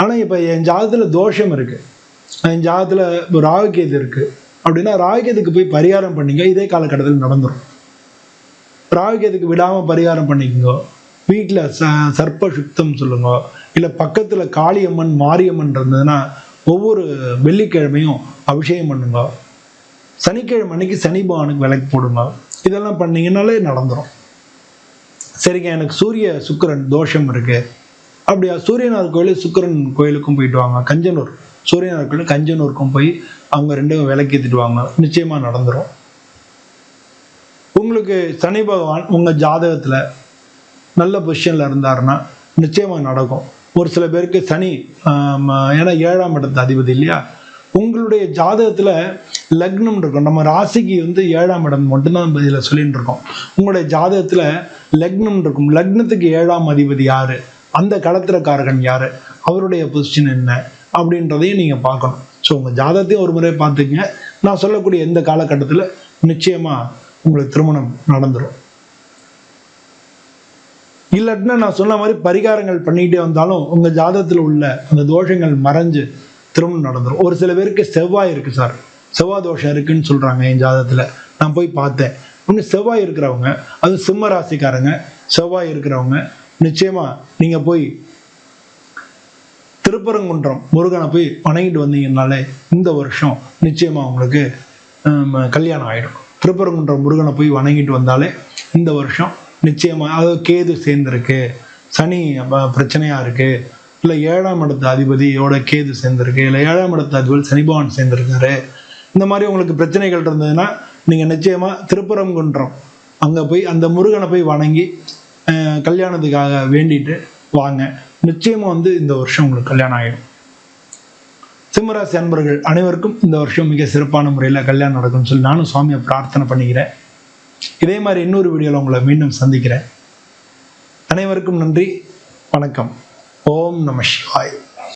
ஆனால் இப்போ என் ஜாதகத்தில் தோஷம் இருக்குது, என் ஜாதகத்தில் ராகுகேது இருக்குது அப்படின்னா ராகுகேதுக்கு போய் பரிகாரம் பண்ணிங்க, இதே காலகட்டத்தில் நடந்துடும். ராகுகேதுக்கு விடாமல் பரிகாரம் பண்ணிக்கோங்க. வீட்டில் சர்ப்ப சுத்தம் சொல்லுங்க, இல்லை பக்கத்தில் காளியம்மன் மாரியம்மன் இருந்ததுன்னா ஒவ்வொரு வெள்ளிக்கிழமையும் அபிஷேகம் பண்ணுங்க. சனிக்கிழமை அன்னைக்கு சனி பகவானுக்கு விளக்கு போடுங்க. இதெல்லாம் பண்ணீங்கன்னாலே நடந்துடும். சரிங்க, எனக்கு சூரிய சுக்கிரன் தோஷம் இருக்கு அப்படியா, சூரியனார் கோயில் சுக்கிரன் கோயிலுக்கும் போயிட்டு வாங்க. கஞ்சனூர் சூரியனார் கோயில் கஞ்சனூருக்கும் போய் அவங்க ரெண்டும் விளக்கேற்றிட்டு வாங்க, நிச்சயமா நடந்துடும். உங்களுக்கு சனி பகவான் உங்க ஜாதகத்துல நல்ல பொசிஷன்ல இருந்தாருன்னா நிச்சயமா நடக்கும். ஒரு சில பேருக்கு சனி ஏன்னா 7ஆம் இடத்து அதிபதி இல்லையா, உங்களுடைய ஜாதகத்துல லக்னம் இருக்கும். நம்ம ராசிக்கு 7ஆம் இடம் மட்டும்தான் இதில் சொல்லிட்டு இருக்கோம். உங்களுடைய ஜாதகத்துல லக்னம் இருக்கும். லக்னத்துக்கு 7ஆம் அதிபதி யாரு, அந்த களத்திரக்காரகன் யாரு, அவருடைய பொசிஷன் என்ன அப்படின்றதையும் நீங்க பார்க்கணும். ஸோ உங்க ஜாதகத்தையும் ஒரு முறை பார்த்துக்கங்க. நான் சொல்லக்கூடிய எந்த காலகட்டத்தில் நிச்சயமா உங்களுக்கு திருமணம் நடந்துடும். இல்லாட்டினா நான் சொன்ன மாதிரி பரிகாரங்கள் பண்ணிக்கிட்டே வந்தாலும் உங்க ஜாதகத்தில் உள்ள அந்த தோஷங்கள் மறைஞ்சு திருமணம் நடந்துடும். ஒரு சில பேருக்கு செவ்வாய் இருக்கு சார், செவ்வாய் தோஷம் இருக்குன்னு சொல்றாங்க என் ஜாதகத்துல. நான் போய் பார்த்தேன். இன்னும் செவ்வாய் இருக்கிறவங்க, அது சிம்ம ராசிக்காரங்க, செவ்வாய் இருக்கிறவங்க நிச்சயமா நீங்க போய் திருப்பரங்குன்றம் முருகனை போய் வணங்கிட்டு வந்தீங்கன்னாலே இந்த வருஷம் நிச்சயமா உங்களுக்கு கல்யாணம் ஆயிடும். திருப்பரங்குன்றம் முருகனை போய் வணங்கிட்டு வந்தாலே இந்த வருஷம் நிச்சயமா, அதாவது கேது சேர்ந்திருக்கு, சனி பிரச்சனையா இருக்கு, இல்லை 7ஆம் இடத்து அதிபதியோட கேது சேர்ந்திருக்கு, இல்லை 7ஆம் இடத்து அதிபதி சனி பகவான் சேர்ந்திருக்காரு, இந்த மாதிரி உங்களுக்கு பிரச்சனைகள் இருந்ததுன்னா நீங்க நிச்சயமா திருப்பரங்குன்றம் அங்க போய் அந்த முருகனை போய் வணங்கி கல்யாணத்துக்காக வேண்டிட்டு வாங்க. நிச்சயமா இந்த வருஷம் உங்களுக்கு கல்யாணம் ஆகிடும். சிம்மராசி அன்பர்கள் அனைவருக்கும் இந்த வருஷம் மிக சிறப்பான முறையில் கல்யாணம் நடக்கும்னு சொல்லி நானும் சுவாமியை பிரார்த்தனை பண்ணிக்கிறேன். இதே மாதிரி இன்னொரு வீடியோவில் உங்களை மீண்டும் சந்திக்கிறேன். அனைவருக்கும் நன்றி, வணக்கம். ஓம் நம சிவாய்.